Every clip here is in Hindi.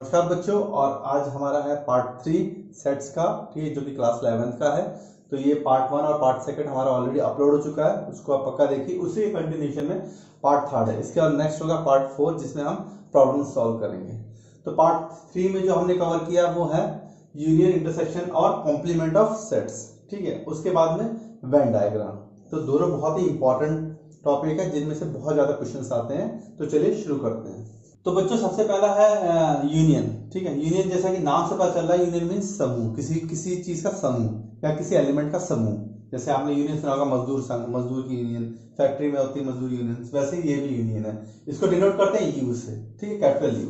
नमस्कार बच्चों, और आज हमारा है पार्ट 3 सेट्स का, ठीक है, जो कि क्लास 11th का है। तो ये पार्ट 1 और पार्ट 2 हमारा ऑलरेडी अपलोड हो चुका है, उसको आप पक्का देखिए। उसी के कंटिन्यूशन में पार्ट 3 है। इसके बाद नेक्स्ट होगा पार्ट 4, जिसमें हम प्रॉब्लम सॉल्व करेंगे। तो पार्ट 3 में जो हमने कवर किया वो है यूनियन, इंटरसेक्शन और कॉम्प्लीमेंट ऑफ सेट्स, ठीक है। उसके बाद में वेन डायग्राम। तो दोनों बहुत ही इंपॉर्टेंट टॉपिक है, जिनमें से बहुत ज्यादा क्वेश्चंस आते हैं। तो चलिए शुरू करते हैं। तो बच्चों, सबसे पहला है यूनियन, ठीक है। यूनियन जैसा कि नाम से पता चल रहा है, यूनियन मीन्स समूह, किसी चीज का समूह या किसी एलिमेंट का समूह। जैसे आपने यूनियन सुना होगा मजदूर संघ, मजदूर की यूनियन, फैक्ट्री में होती है मजदूर यूनियन, वैसे ही ये भी यूनियन है। इसको डिनोट करते हैं यू से, ठीक है, कैपिटल यू।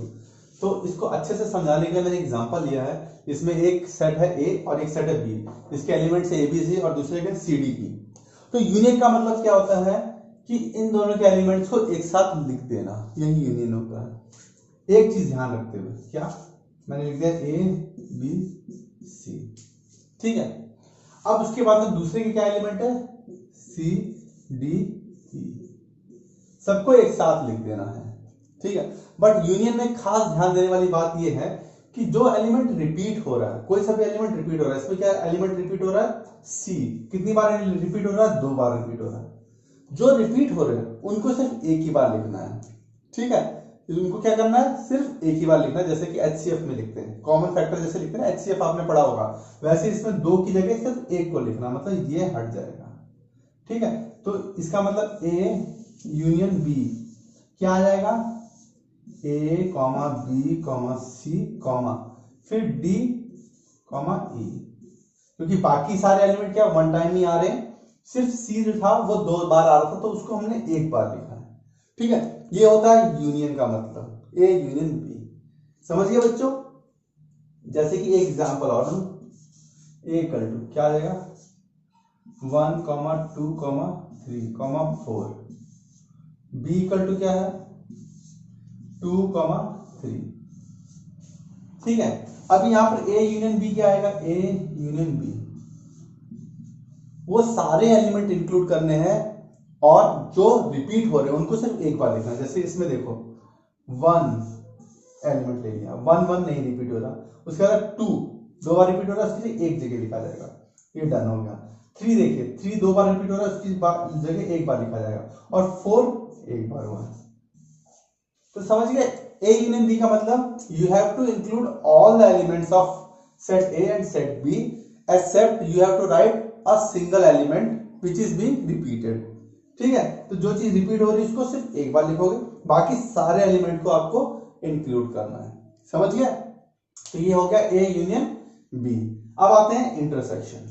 तो इसको अच्छे से समझाने के लिए मैंने एग्जांपल लिया है। इसमें एक सेट है ए और एक सेट है बी। इसके एलिमेंट्स ए बी सी और दूसरे के सी डी ई। तो यूनियन का मतलब क्या होता है कि इन दोनों के एलिमेंट्स को एक साथ लिख देना, यही यूनियन होता है। एक चीज ध्यान रखते हुए, क्या मैंने लिख दिया ए बी सी, ठीक है। अब उसके बाद में दूसरे के क्या एलिमेंट है, सी डी ई, सबको एक साथ लिख देना है, ठीक है। बट यूनियन में खास ध्यान देने वाली बात यह है कि जो एलिमेंट रिपीट हो रहा है, कोई सा भी एलिमेंट रिपीट हो रहा है, इसमें क्या एलिमेंट रिपीट हो रहा है, सी। कितनी बार रिपीट हो रहा है, 2 बार रिपीट हो रहा है। जो रिपीट हो रहे हैं उनको सिर्फ एक ही बार लिखना है, ठीक है। उनको क्या करना है, सिर्फ एक ही बार लिखना है। जैसे कि HCF में लिखते हैं, कॉमन फैक्टर जैसे लिखते हैं, HCF आपने पढ़ा होगा, वैसे इसमें 2 की जगह सिर्फ एक को लिखना, मतलब ये हट जाएगा, ठीक है। तो इसका मतलब A यूनियन B क्या आ जाएगा, A comma B comma C comma फिर D कॉमा E, क्योंकि बाकी सारे एलिमेंट क्या वन टाइम ही आ रहे हैं, सिर्फ C जो था वो 2 बार आ रहा था, तो उसको हमने एक बार लिखा है, ठीक है। ये होता है यूनियन का मतलब, ए यूनियन बी। समझ गए बच्चों। जैसे कि एक एग्जांपल और दूं, ए इक्वल टू क्या आ जाएगा, 1 2 3 4। बी इक्वल टू क्या है, 2 3, ठीक है। अब यहां पर ए यूनियन बी क्या आएगा, ए यूनियन बी, वो सारे एलिमेंट इंक्लूड करने हैं और जो रिपीट हो रहे हैं उनको सिर्फ एक बार लिखना है। जैसे इसमें देखो 1 एलिमेंट ले लिया, 1 नहीं रिपीट हो रहा, उसके बाद 2 2 बार रिपीट हो रहा है, उसके लिए एक जगह लिखा जाएगा, ये डन हो गया। 3 देखिए, 3 2 बार रिपीट हो रहा है, उसकी जगह एक बार लिखा जाएगा, और 4 एक बार हुआ। तो समझ गए, ए यूनियन बी का मतलब you have to include all the elements of set A and set B except you have to write a single element which is being repeated, ठीक है। तो जो चीज रिपीट हो रही है उसको सिर्फ एक बार लिखोगे, बाकी सारे एलिमेंट को आपको इंक्लूड करना है। समझ गया। तो ये हो गया ए यूनियन बी। अब आते हैं इंटरसेक्शन।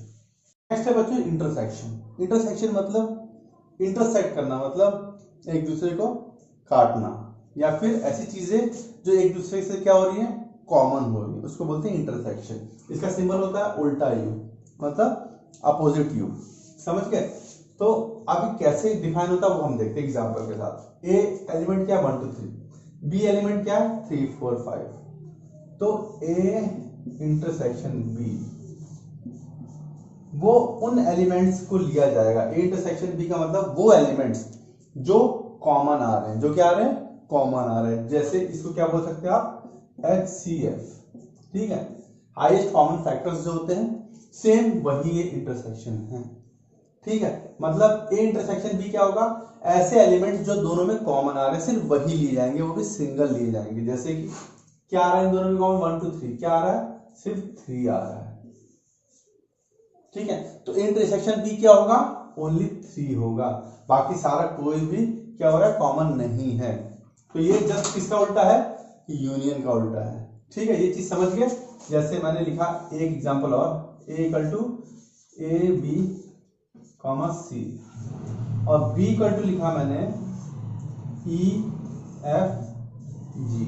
नेक्स्ट है बच्चों इंटरसेक्शन। इंटरसेक्शन मतलब इंटरसेक्ट करना, मतलब एक दूसरे को काटना, या फिर ऐसी चीजें जो एक दूसरे से क्या हो रही है, कॉमन हो रही है, उसको बोलते हैं इंटरसेक्शन। इसका सिंबल होता है उल्टा यू, मतलब अपोजिट यू। समझ गए। तो अभी कैसे डिफाइन होता है वो हम देखते हैं एग्जांपल के साथ। ए एलिमेंट क्या 1 2 3, बी एलिमेंट क्या 3 4 5। तो ए इंटरसेक्शन बी, वो उन एलिमेंट्स को लिया जाएगा। ए इंटरसेक्शन बी का मतलब वो एलिमेंट्स जो कॉमन आ रहे हैं, जो क्या आ रहे हैं, कॉमन आ रहे हैं। जैसे इसको क्या बोल सकते हैं आप, HCF, ठीक है, हाईएस्ट कॉमन फैक्टर्स जो होते हैं, सेम वही ये इंटरसेक्शन है, ठीक है। मतलब ए इंटरसेक्शन बी क्या होगा, ऐसे एलिमेंट्स जो दोनों में कॉमन आ रहे हैं सिर्फ वही लिए जाएंगे, वो भी सिंगल लिए जाएंगे। जैसे कि क्या आ रहा है इन दोनों में कॉमन, 1 2 3, क्या आ रहा है, सिर्फ 3 आ रहा है, ठीक है। तो ए इंटरसेक्शन बी क्या होगा, ओनली 3 होगा, बाकी सारा कोई भी क्या हो रहा है, कॉमन नहीं है। तो ये जस्ट किसका उल्टा है, यूनियन का उल्टा है, ठीक है। ये चीज समझ गए। जैसे मैंने लिखा एक एग्जांपल और, A equal to A B comma C, और बी इक्वल टू लिखा मैंने ई एफ जी।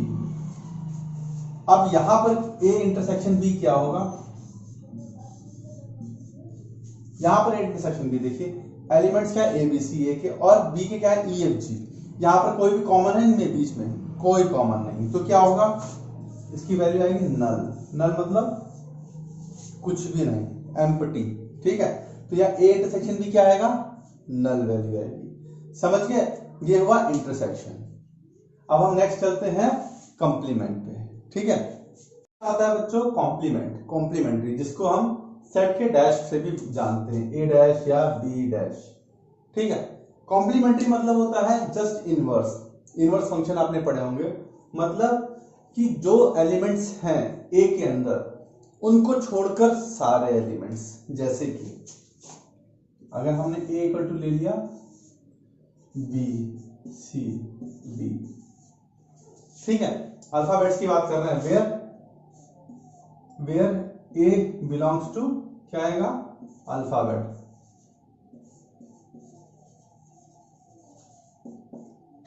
अब यहां पर ए इंटरसेक्शन बी क्या होगा, यहां पर ए इंटरसेक्शन बी देखिए, एलिमेंट्स क्या ए बी सी ए के, और बी के क्या है ई एफ जी। यहां पर कोई भी कॉमन है इनमें, बीच में कोई कॉमन नहीं, तो क्या होगा, इसकी वैल्यू आएगी नल। नल मतलब कुछ भी नहीं, एम्प्टी, ठीक है। तो यहाँ ए इंटरसेक्शन भी क्या आएगा, नल वैल्यू आएगी। समझ गए, ये हुआ इंटरसेक्शन। अब हम नेक्स्ट चलते हैं कंप्लीमेंट पे। ठीक है। आता है बच्चों कॉम्प्लीमेंट, कॉम्प्लीमेंट्री, जिसको हम सेट के डैश से भी जानते हैं, ए डैश या बी डैश। ठीक है। कॉम्प्लीमेंट्री मतलब होता है जस्ट इनवर्स। इनवर्स फंक्शन आपने पढ़े होंगे, मतलब कि जो एलिमेंट्स हैं ए के अंदर उनको छोड़कर सारे एलिमेंट्स, जैसे कि अगर हमने ए इक्वल टू ले लिया बी सी डी, ठीक है, अल्फाबेट्स की बात कर रहे हैं, वेयर ए बिलोंग्स टू क्या आएगा, अल्फाबेट।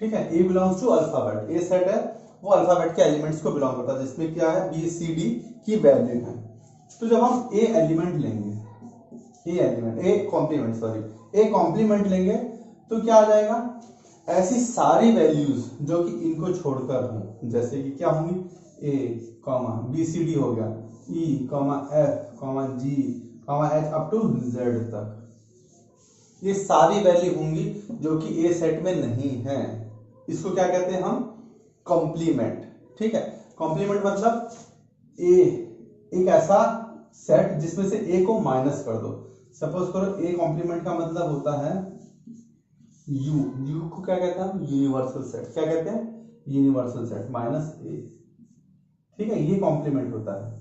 ठीक है, A belongs to alphabet, a set है वो अल्फाबेट के एलिमेंट्स को बिलोंग करता है, जिसमें क्या है बी सी डी की वैल्यू है। तो जब हम ए एलिमेंट लेंगे, ए कॉम्प्लीमेंट लेंगे तो क्या आ जाएगा, ऐसी सारी वैल्यूज जो कि इनको छोड़कर हो, जैसे कि क्या होंगी A comma B C D हो गया, E comma F comma G comma H up to Z तक, ये सारी वैल्यू होंगी जो कि ए सेट में नहीं है। इसको क्या कहते हैं हम, कॉम्प्लीमेंट। ठीक है, कॉम्प्लीमेंट मतलब ए एक ऐसा सेट जिसमें से ए को माइनस कर दो। सपोज करो ए कॉम्प्लीमेंट का मतलब होता है यू को क्या कहते हैं हम, यूनिवर्सल सेट। क्या कहते हैं, यूनिवर्सल सेट माइनस ए। ठीक है, ये कॉम्प्लीमेंट होता है।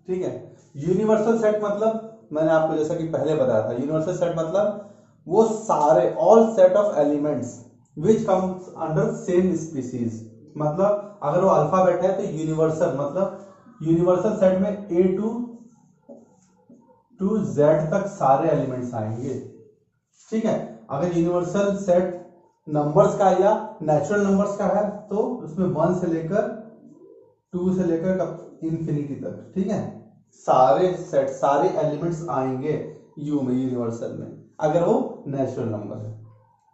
ठीक है, यूनिवर्सल सेट मतलब मैंने आपको जैसा कि पहले बताया था, यूनिवर्सल सेट मतलब वो सारे all set of elements which comes under same species. मतलब अगर वो अल्फाबेट है तो यूनिवर्सल, मतलब यूनिवर्सल सेट में ए टू जेड तक सारे एलिमेंट्स आएंगे। ठीक है, अगर यूनिवर्सल सेट नंबर्स का या नेचुरल नंबर्स का है तो उसमें 1 से लेकर 2 से लेकर इंफिनिटी तक, ठीक है, सारे सेट सारे एलिमेंट्स आएंगे यू में, यूनिवर्सल में, अगर वो नेचुरल नंबर है।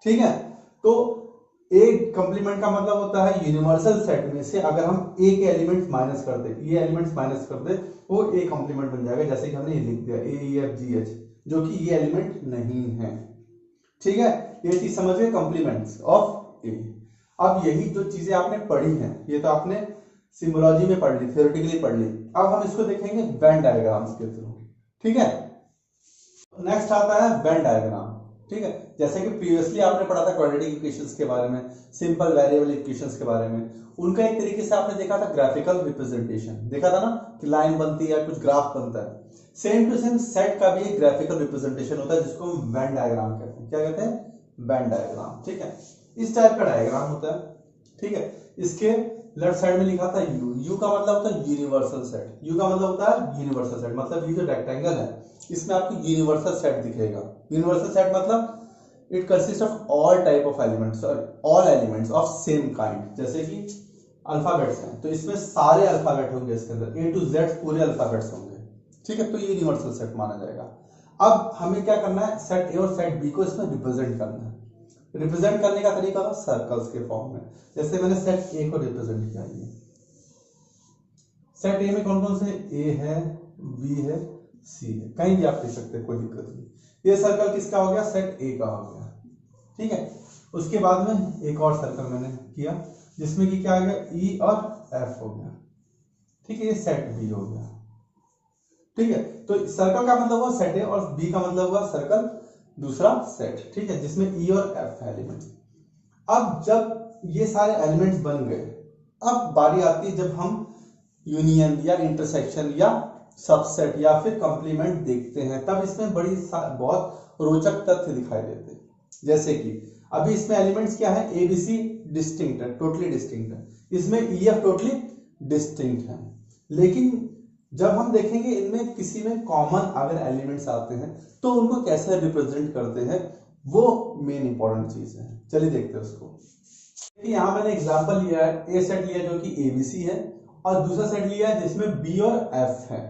ठीक है, तो एक कॉम्प्लीमेंट का मतलब होता है यूनिवर्सल सेट में से अगर हम ए के एलिमेंट्स माइनस कर दे, ये एलिमेंट्स माइनस कर दे, वो ए कॉम्प्लीमेंट बन जाएगा। जैसे कि हमने ये लिख दिया ए ई एफ जी एच, जो कि ये एलिमेंट नहीं है। ठीक है, ये चीज समझ गए, कॉम्प्लीमेंट्स ऑफ ए। अब यही जो चीजें आपने पढ़ी हैं, ये तो आपने सिम्बोलॉजी में पढ़ ली, थ्योरेटिकली पढ़ ली। अब हम इसको देखेंगे वेन डायग्राम्स के थ्रू। ठीक है, नेक्स्ट आता है वेन डायग्राम। ठीक है, जैसे कि प्रीवियसली आपने पढ़ा था क्वाड्रेटिक इक्वेशंस के बारे में, सिंपल वेरिएबल इक्वेशंस के बारे में, उनका एक तरीके से आपने देखा था ग्राफिकल रिप्रेजेंटेशन, देखा था ना कि लाइन बनती है या कुछ ग्राफ बनता है। सेम टू सेम सेट का भी एक ग्राफिकल रिप्रेजेंटेशन होता है जिसको हम वेन डायग्राम कहते हैं। क्या कहते हैं, वेन डायग्राम। ठीक है, इस टाइप का डायग्राम होता है। ठीक है, इसके लेफ्ट साइड में लिखा था यू का मतलब होता है यूनिवर्सल सेट। यू का मतलब होता है यूनिवर्सल सेट, मतलब ये जो रेक्टेंगल है इसमें आपको यूनिवर्सल सेट दिखेगा। यूनिवर्सल सेट मतलब it consist of all type of elements और all elements of same kind. जैसे कि अल्फाबेट्स हैं तो इसमें सारे अल्फाबेट होंगे, इसके अंदर ए टू जेड पूरे अल्फाबेट्स होंगे। ठीक है, तो ये यूनिवर्सल सेट माना जाएगा। अब हमें क्या करना है, सेट ए और सेट बी को इसमें रिप्रेजेंट करना है। रिप्रेजेंट करने का तरीका था सर्कल्स के फॉर्म में। जैसे मैंने सेट ए को रिप्रेजेंट किया, ये सेट ए में कौन कौन से ए है, बी है, सी है, कहीं भी आप लिख सकते हैं, कोई दिक्कत नहीं। ये सर्कल किसका हो गया, सेट ए का हो गया। ठीक है, उसके बाद में एक और सर्कल मैंने किया जिसमें कि क्या आ गया, ई और एफ हो गया। ठीक है, ये सेट बी हो गया। ठीक है, तो सर्कल का मतलब हुआ सेट ए और बी का मतलब हुआ सर्कल दूसरा सेट। ठीक है, जिसमें ई और एफ है एलिमेंट। अब जब ये सारे एलिमेंट्स बन गए, अब बारी आती है जब हम यूनियन या इंटरसेक्शन या सबसेट या फिर कंप्लीमेंट देखते हैं, तब इसमें बहुत रोचक तथ्य दिखाई देते हैं। जैसे कि अभी इसमें एलिमेंट्स क्या है, ए बी सी डिस्टिंक्ट है, टोटली डिस्टिंक्ट है, इसमें ई एफ टोटली डिस्टिंक्ट है। लेकिन जब हम देखेंगे इनमें किसी में कॉमन अगर एलिमेंट्स आते हैं तो उनको कैसे रिप्रेजेंट करते हैं, वो मेन इंपॉर्टेंट चीज है। चलिए देखते हैं उसको। यहां मैंने एग्जांपल लिया है, ए सेट लिया जो कि एबीसी है और दूसरा सेट लिया है जिसमें बी और एफ है।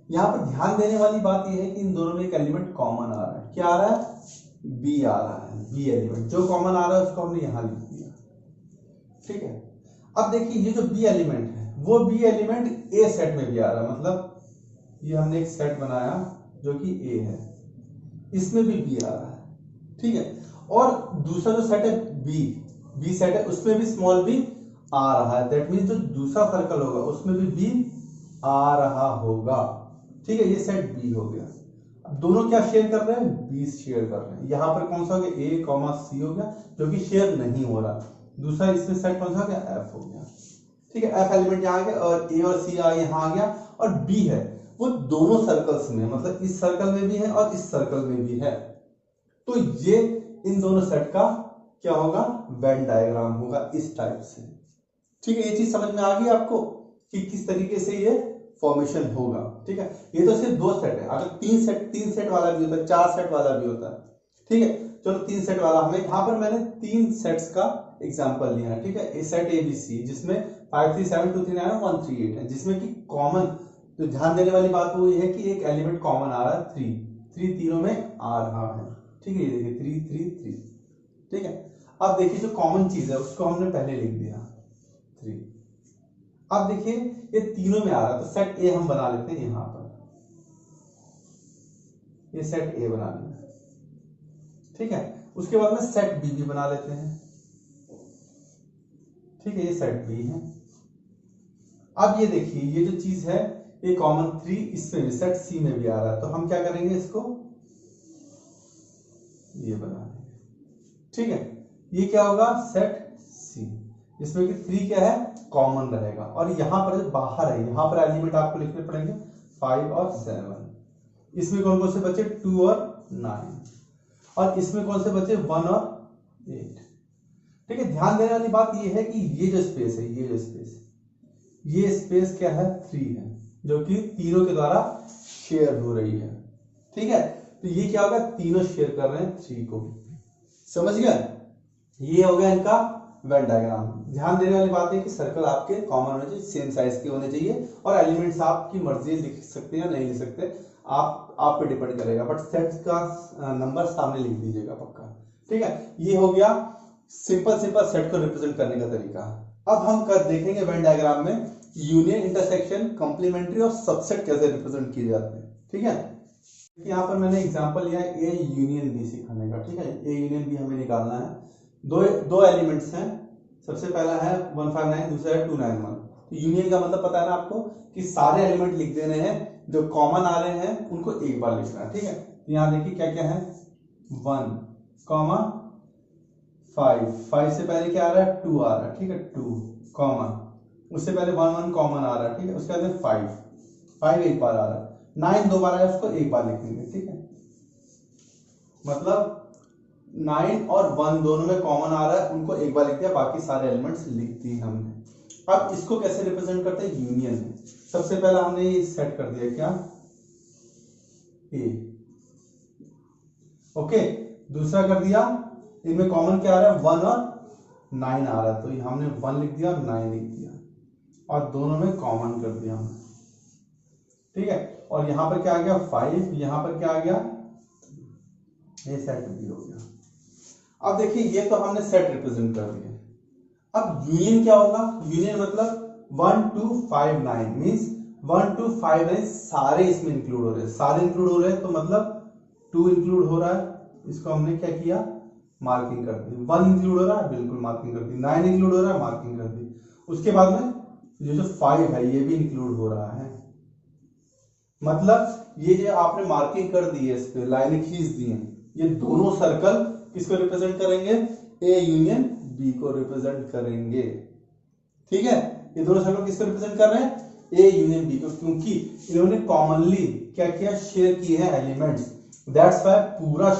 यहां पर ध्यान देने वाली बात यह है कि इन दोनों में एक एलिमेंट कॉमन आ रहा है। क्या आ रहा है, बी आ रहा है, बी एलिमेंट जो कॉमन आ रहा है उसको हमने यहां लिख दिया। ठीक है, अब देखिए ये जो बी एलिमेंट है वो बी एलिमेंट ए सेट में भी आ रहा है, मतलब ये हमने एक सेट बनाया जो कि ए है, इसमें भी बी आ रहा है। ठीक है, और दूसरा जो सेट है बी सेट है उसमें भी स्मॉल बी आ रहा है, दैट मीन जो दूसरा सर्कल होगा उसमें भी बी आ रहा होगा। ठीक है, ये सेट बी हो गया। अब दोनों क्या शेयर कर रहे हैं, बी शेयर कर रहे हैं। यहाँ पर कौन सा हो गया, ए कॉमा सी हो गया जो कि शेयर नहीं हो रहा। दूसरा इसमें सेट कौन सा हो गया, एफ हो गया। ठीक है, एफ एलिमेंट यहाँ आ गया और ए और सी यहाँ आ गया, और बी है वो दोनों सर्कल्स में, मतलब इस सर्कल में भी है और इस सर्कल में भी है। तो ये इन दोनों सेट का क्या होगा, वेन डायग्राम होगा इस टाइप से। ठीक है, ये चीज समझ में आ गई आपको कि किस तरीके से ये फॉर्मेशन होगा। ठीक है, ये तो सिर्फ 2 सेट है, अगर 3 सेट वाला भी होता है, 4 सेट वाला भी होता है। ठीक है, चलो 3 सेट वाला, हमें यहाँ पर मैंने 3 सेट्स का एग्जांपल लिया है। ठीक है, ए सेट ए बी सी जिसमें 5 3 7 2 3 9 1 3 8 है, जिसमें कि कॉमन, तो ध्यान देने वाली बात वो ये है कि एक एलिमेंट कॉमन आ रहा है 3 तीनों में आ रहा है। ठीक है, ये देखिए 3 3 3। ठीक है, अब देखिए जो कॉमन चीज है उसको हमने पहले लिख दिया 3। अब देखिए ये तीनों में आ रहा है, तो सेट ए हम बना लेते हैं। यहां पर ये सेट ए बना लिया। ठीक है, उसके बाद में सेट बी भी बना लेते हैं। ठीक है, ये सेट बी है। अब ये देखिए ये जो चीज है ये कॉमन 3 इसमें भी, सेट सी में भी आ रहा है, तो हम क्या करेंगे, इसको ये बना देंगे। ठीक है, ये क्या होगा, सेट सी, जिसमें कि 3 क्या है, कॉमन रहेगा। और यहां पर जो बाहर है, यहां पर एलिमेंट आपको लिखने पड़ेंगे 5 और 7। इसमें कौन कौन से बचे, 2 और 9, और इसमें कौन से बचे, 1 और 8। ठीक है, ध्यान देने वाली बात ये है कि ये जो स्पेस है, ये स्पेस क्या है, 3 है, जो कि तीनों के द्वारा शेयर हो रही है। ठीक है, तो ये क्या होगा, तीनों शेयर कर रहे हैं 3 को। समझ गए, ये हो गया इनका वेन डायग्राम। ध्यान देने वाली बात है कि सर्कल आपके कॉमन होने चाहिए, सेम साइज के होने चाहिए, और एलिमेंट्स आपकी मर्जी लिख सकते हैं या नहीं लिख सकते, आप पे डिपेंड करेगा, बट सेट्स का नंबर सामने लिख दीजिएगा पक्का। ठीक है, ये हो गया सिंपल सेट को रिप्रेजेंट करने का तरीका। अब हम देखेंगे वेन डायग्राम में यूनियन, इंटरसेक्शन, कॉम्प्लीमेंट्री और सबसेट कैसे रिप्रेजेंट किए जाते हैं। ठीक है, यहाँ पर मैंने एग्जांपल लिया है ए यूनियन बी सिखाने का। ठीक है, ए यूनियन बी हमें निकालना है। दो एलिमेंट्स हैं, सबसे पहला है 159, दूसरा है 291। तो यूनियन का मतलब पता है ना आपको कि सारे एलिमेंट लिख देने हैं, जो कॉमन आ रहे हैं उनको एक बार लिखना है। ठीक है, यहाँ देखिए क्या क्या है, 1, 5 से पहले क्या आ रहा है, 2 आ रहा है। ठीक है, 2, उससे पहले 1 कॉमन आ रहा है। ठीक है, उसके बाद 5 एक बार आ रहा है, 9 2 बार आया, उसको एक बार लिखेंगे। ठीक है, मतलब 9 और 1 दोनों में कॉमन आ रहा है, उनको एक बार लिख दिया, बाकी सारे एलिमेंट्स लिख दिए हमने। अब इसको कैसे रिप्रेजेंट करते हैं, यूनियन में। सबसे पहला हमने ये सेट कर दिया क्या, ए। ओके, दूसरा कर दिया, इनमें कॉमन क्या आ रहा है, 1 और 9 आ रहा है, तो ये हमने 1 लिख दिया और 9 लिख दिया, और दोनों में कॉमन कर दिया हमने। ठीक है, और यहां पर क्या आ गया, 5, यहां पर क्या आ गया, ये सेट भी हो गया। अब देखिए ये तो हमने सेट रिप्रेजेंट कर दिया। अब यूनियन क्या होगा, यूनियन मतलब 1 2 5 9 मींस 1 2 5 9 सारे इसमें इंक्लूड हो रहे हैं, सारे इंक्लूड हो रहे हैं, तो मतलब 2 इंक्लूड हो रहा है, इसको हमने क्या किया, मार्किंग कर दी। 1 इंक्लूड हो रहा है, बिल्कुल मार्किंग कर दी। 9 इंक्लूड हो रहा है, मार्किंग कर दी। उसके बाद में ये जो 5 है ये भी इंक्लूड हो रहा है, मतलब ये जो आपने मार्किंग कर दी है, इस पे लाइनें खींच दी हैं, ये दोनों सर्कल किसको रिप्रेजेंट करेंगे, ए यूनियन बी को रिप्रेजेंट करेंगे। ठीक है, ये दोनों सर्कल किसको रिप्रेजेंट कर रहे हैं, ए यूनियन बी को, क्योंकि इन्होंने कॉमनली क्या किया, शेयर किए हैं एलिमेंट्स, दैट्स व्हाई पूरा